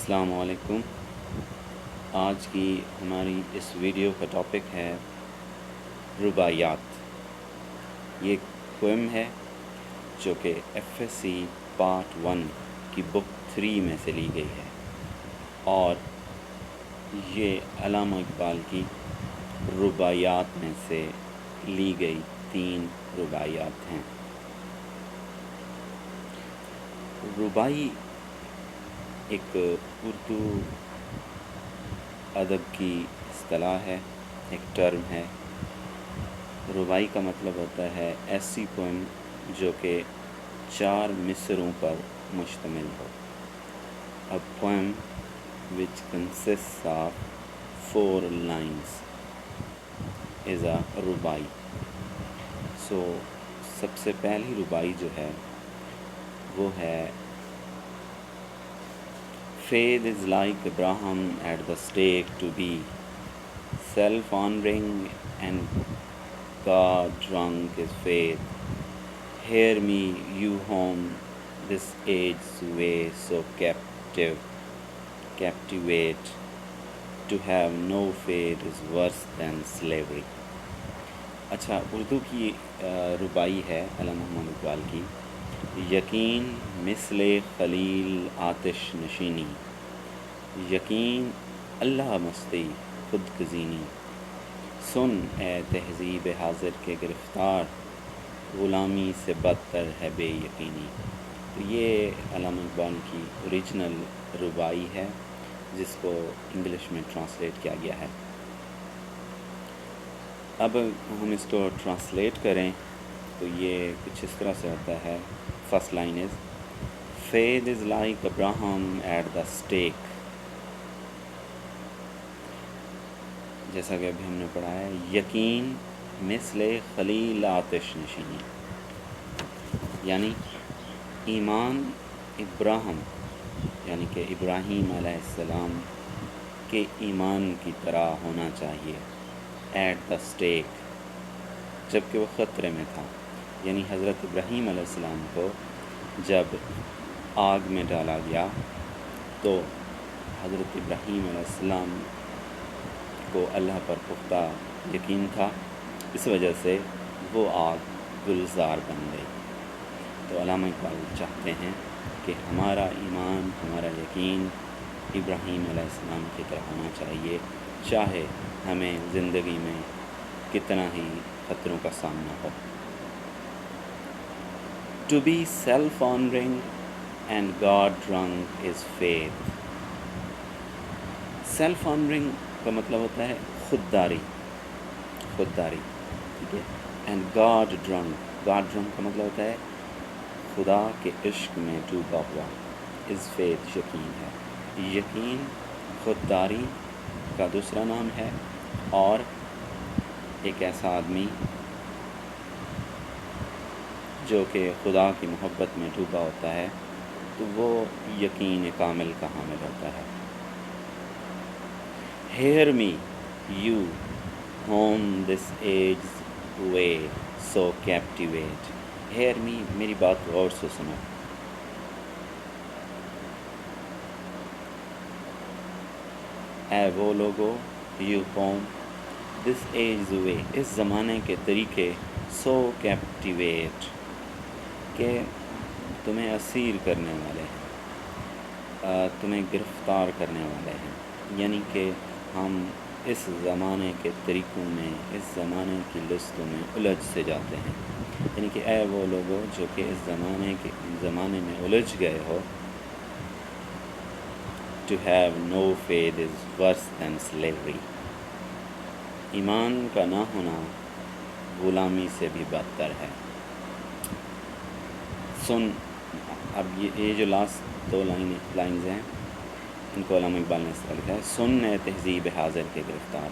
السلام علیکم۔ آج کی ہماری اس ویڈیو کا ٹاپک ہے رباعیات۔ یہ ایک پوئم ہے جو کہ ایف ایس سی پارٹ 1 کی بک 3 میں سے لی گئی ہے، اور یہ علامہ اقبال کی رباعیات میں سے لی گئی 3 رباعیات ہیں۔ رباعی ایک اردو ادب کی اصطلاح ہے، ایک ٹرم ہے۔ رباعی کا مطلب ہوتا ہے ایسی پوئم جو کہ 4 مصرعوں پر مشتمل ہو۔ A poem which consists of 4 lines is a رباعی۔ سب سے پہلی رباعی جو ہے وہ ہے Faith is like Abraham at the stake to be self-honoring and God drunk is faith. Hear me, you whom this age's way so captivate. To have no faith is worse than slavery. اچھا، اردو کی رباعی ہے علامہ محمد اقبال کی۔ یقین مثل خلیل آتش نشینی، یقین اللہ مستی خود گزینی، سن اے تہذیب حاضر کے گرفتار، غلامی سے بدتر ہے بے یقینی۔ تو یہ علامہ اقبال کی اوریجنل رباعی ہے جس کو انگلش میں ٹرانسلیٹ کیا گیا ہے۔ اب ہم اس کو ٹرانسلیٹ کریں تو یہ کچھ اس طرح سے ہوتا ہے۔ First line is Faith is like Abraham at the stake. جیسا کہ ابھی ہم نے پڑھا ہے، یقین مثل خلیل آتش نشینی، یعنی ایمان ابراہیم یعنی کہ ابراہیم علیہ السلام کے ایمان کی طرح ہونا چاہیے۔ ایٹ دا اسٹیک، جب کہ وہ خطرے میں تھا، یعنی حضرت ابراہیم علیہ السلام کو جب آگ میں ڈالا گیا تو حضرت ابراہیم علیہ السلام کو اللہ پر پختہ یقین تھا، اس وجہ سے وہ آگ گلزار بن گئی۔ تو علامہ اقبال چاہتے ہیں کہ ہمارا ایمان، ہمارا یقین ابراہیم علیہ السلام کی طرح ہونا چاہیے، چاہے ہمیں زندگی میں کتنا ہی خطروں کا سامنا ہو۔ To be self-honoring and God-drunk is faith. Self-honoring کا مطلب ہوتا ہے خودداری، ٹھیک ہے۔ And God-drunk کا مطلب ہوتا ہے خدا کے عشق میں ڈوبا ہوا۔ is faith یقین ہے۔ یقین خودداری کا دوسرا نام ہے، اور ایک ایسا آدمی جو کہ خدا کی محبت میں ڈوبا ہوتا ہے تو وہ یقین کامل کا حامل ہوتا ہے۔ Hear me, you whom this age's way so captivate. Hear me، میری بات غور سے سنو۔ اے وہ لوگو، you whom this age's way، اس زمانے کے طریقے so captivate، کہ تمہیں اسیر کرنے والے ہیں، تمہیں گرفتار کرنے والے ہیں، یعنی کہ ہم اس زمانے کے طریقوں میں، اس زمانے کی لستوں میں الجھ سے جاتے ہیں، یعنی کہ اے وہ لوگوں جو کہ اس زمانے میں الجھ گئے ہو۔ To have no faith is worse than slavery. ایمان کا نہ ہونا غلامی سے بھی بدتر ہے۔ سن، اب یہ جو لاسٹ 2 لائنز ہیں ان کو علامہ اقبال نے اس طرح لکھا ہے، سن اے تہذیب حاضر کے گرفتار،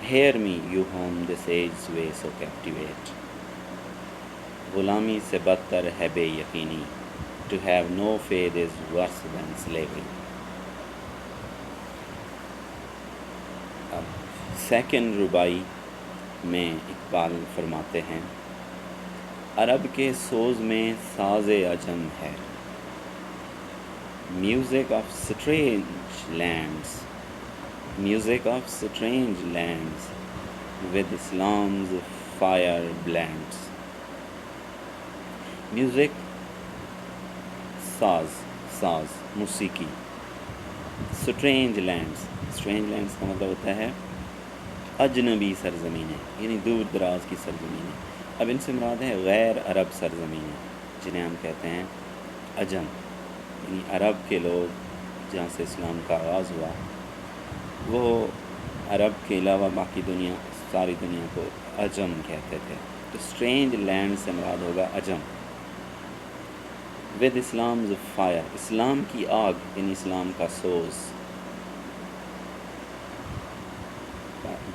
Hear me, you whom this age's way so captivate. غلامی سے بدتر ہے بے یقینی۔ To have no faith is worse than slavery. اب سیکنڈ رباعی میں اقبال فرماتے ہیں، عرب کے سوز میں ساز عجم ہے، Music of strange lands, music of strange lands, with Islam's fire blends. Music ساز موسیقی. اسٹرینج لینڈس کا مطلب ہوتا ہے اجنبی سرزمینیں، یعنی دور دراز کی سرزمینیں. اب ان سے مراد ہے غیر عرب سرزمینیں جنہیں ہم کہتے ہیں عجم، یعنی عرب کے لوگ جہاں سے اسلام کا آغاز ہوا وہ عرب کے علاوہ باقی دنیا، ساری دنیا کو عجم کہتے تھے. تو اسٹرینج لینڈ سے مراد ہوگا عجم. ود اسلامز فائر، اسلام کی آگ یعنی اسلام کا سوز.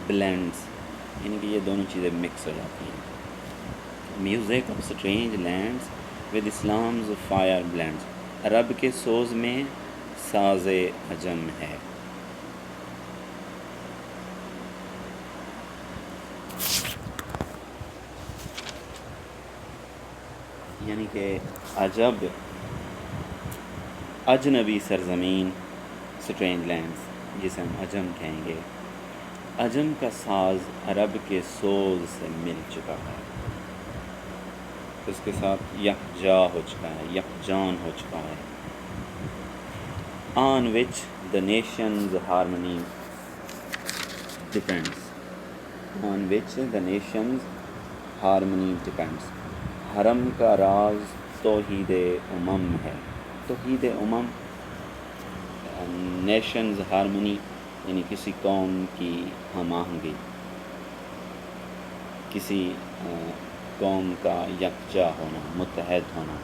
بلینڈز یعنی کہ یہ دونوں چیزیں مکس ہو جاتی ہیں. Music of strange lands with Islam's fire blends, عرب کے سوز میں ساز عجم ہے. یعنی کہ عجب اجنبی سرزمین، اسٹرینج لینڈز جسے ہم عجم کہیں گے، عجم کا ساز عرب کے سوز سے مل چکا ہے، اس کے ساتھ یکجا ہو چکا ہے، یکجان ہو چکا ہے. on which the nation's harmony depends. on which the nation's harmony depends. حرم کا راز توحید ہے. توحید نیشنز ہارمنی یعنی کسی قوم کی ہم آہنگی، کسی قوم کا یکجا ہونا، متحد ہونا،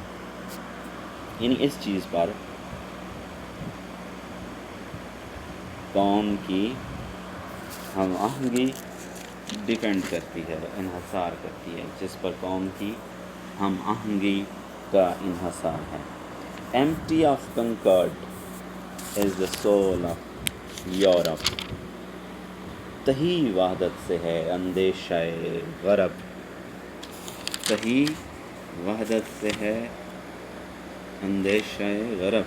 یعنی اس چیز پر قوم کی ہم آہنگی ڈیپینڈ کرتی ہے، انحصار کرتی ہے، جس پر قوم کی ہم آہنگی کا انحصار ہے. empty of concord is the soul of Europe. تہی وحدت سے ہے اندیشہ غرب. تہی وحدت سے ہے اندیشہ غرب.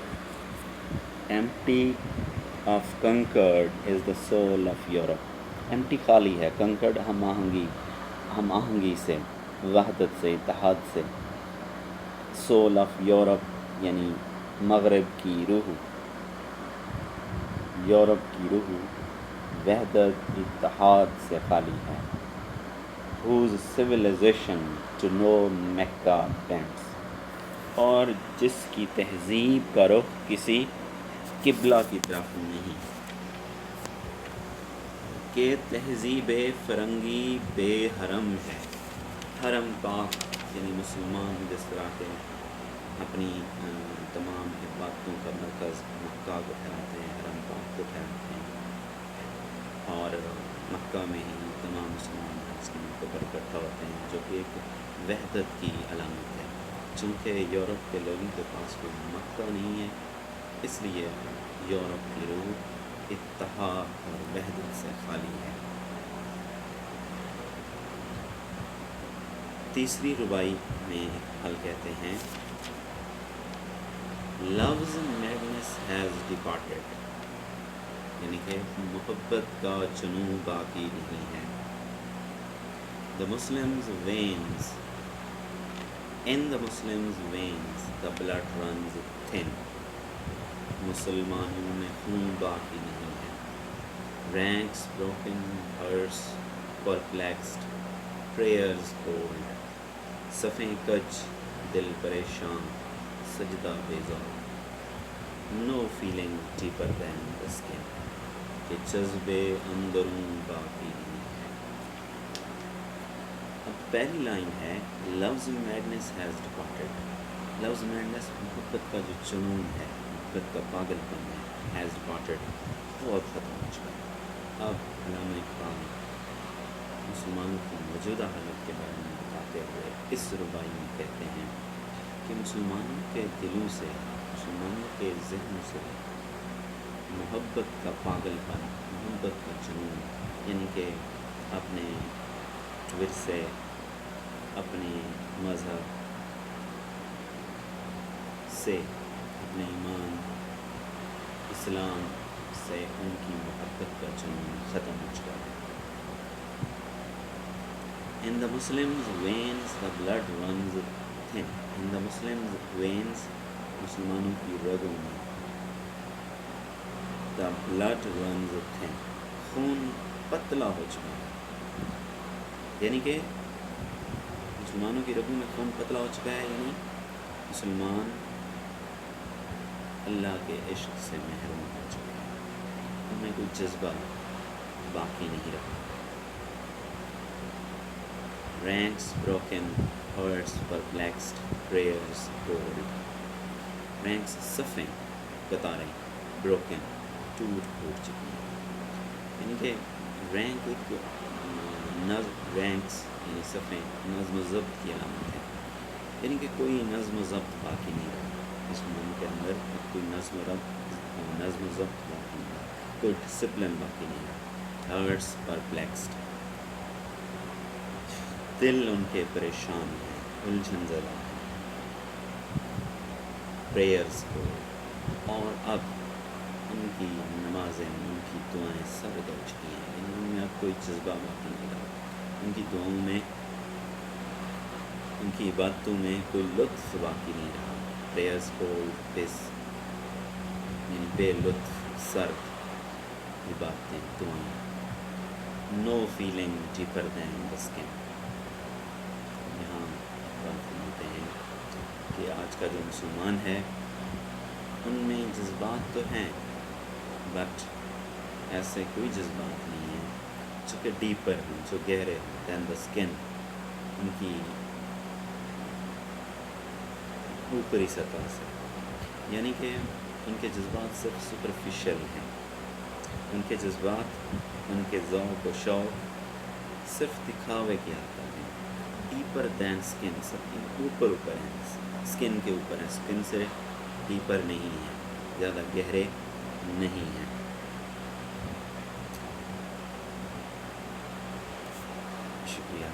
empty of concord is the soul of Europe. empty خالی ہے، concord ہم آہنگی سے، وحدت سے، اتحاد سے. soul of Europe یعنی مغرب کی روح، یورپ کی روح وحدت، اتحاد سے خالی ہے. whose civilization to no Mecca bends. اور جس کی تہذیب کا رخ کسی قبلہ کی طرف نہیں، کہ تہذیب فرنگی بے حرم ہے. حرم پاک یعنی مسلمان جس طرح کے اپنی تمام عبادتوں کا مرکز مکہ کو ٹھہراتے ہیں، حرم پاک کو ٹھہراتے ہیں، اور مکہ میں ہی تمام مسلمان اسلام کو پر اکٹھا ہوتے ہیں، جو کہ ایک وحدت کی علامت ہے. چونکہ یورپ کے لوگوں کے پاس کوئی مکہ نہیں ہے، اس لیے یورپ کی روح اتحاد اور وحدت سے خالی ہے. تیسری ربائی میں حل کہتے ہیں love's madness has departed، یعنی کہ محبت کا جنون باقی نہیں ہے. the Muslims veins in the Muslims veins the blood runs thin. مسلمانوں میں خون باقی نہیں ہے. ranks broken, hearts perplexed, prayers cold. صفیں کج، دل پریشان، سجدہ بیزار. no feeling deeper than the skin، کہ جذبے اندروں باقی نہیں ہے. اب پہلی لائن ہے love's madness has departed. love's madness محبت کا جو جنون ہے، محبت کا پاگل پن ہے، has departed وہ اب ختم ہو چکا ہے. اب علامہ اقبال مسلمانوں کی موجودہ حالت کے بارے میں بتاتے ہوئے اس ربائی میں کہتے ہیں کہ مسلمانوں کے دلوں سے، مسلمانوں کے ذہن سے محبت کا پاگل پن، محبت کا جنون، یعنی کہ اپنے ورثے، اپنے مذہب سے، اپنے ایمان اسلام سے ان کی محبت کا جنون ختم ہو چکا ہے. In the Muslims' veins the blood runs thin. In the Muslims' veins, مسلمانوں کی رگوں میں the blood runs thin. خون پتلا ہو چکا ہے. یعنی کہ مسلمانوں کی رگوں میں خون پتلا ہو چکا ہے، یعنی مسلمان اللہ کے عشق سے محروم ہو چکے ہیں. ان میں کوئی جذبہ باقی نہیں رہا. Ranks broken, hearts perplexed, prayers cold. Ranks صفیں قطاریں broken ٹوٹ چکی ہیں. یعنی کہ رینک ایک نظم، رینکس یعنی صفیں نظم و ضبط کی علامت ہے. یعنی کہ کوئی نظم و ضبط باقی نہیں رہا اس ملک کے اندر. کوئی نظم و ضبط باقی نہیں رہا، کوئی ڈسپلن باقی نہیں رہا. ہارٹس پرپلیکسڈ، دل ان کے پریشان ہیں، الجھن زدہ ہیں. پریئرز کو، اور اب ان کی نمازیں، ان کی دعائیں سرد ہو چکی ہیں. ان میں اب کوئی جذبہ باقی نہیں رہا. ان کی دعاؤں میں، ان کی عبادتوں میں کوئی لطف باقی نہیں رہا. پریئرز کو یعنی بے لطف، سرد عبادتیں، دعائیں. No feeling deeper than the skin. یہاں بات کرتے ہیں کہ آج کا جو مسلمان ہے ان میں جذبات تو ہیں، بٹ ایسے کوئی جذبات نہیں ہیں جو کہ ڈیپر ہیں، جو گہرے ہیں دین دا اسکن. ان کی اوپری سطح سے، یعنی کہ ان کے جذبات صرف سپرفیشل ہیں. ان کے جذبات، ان کے ذوق و شوق صرف دکھاوے کی حد تک ہیں. ڈیپر دین اسکن، سب اوپر ہیں، اسکن کے اوپر ہیں، اسکن سے ڈیپر نہیں ہیں، زیادہ گہرے نہیں ہیں. شکریہ.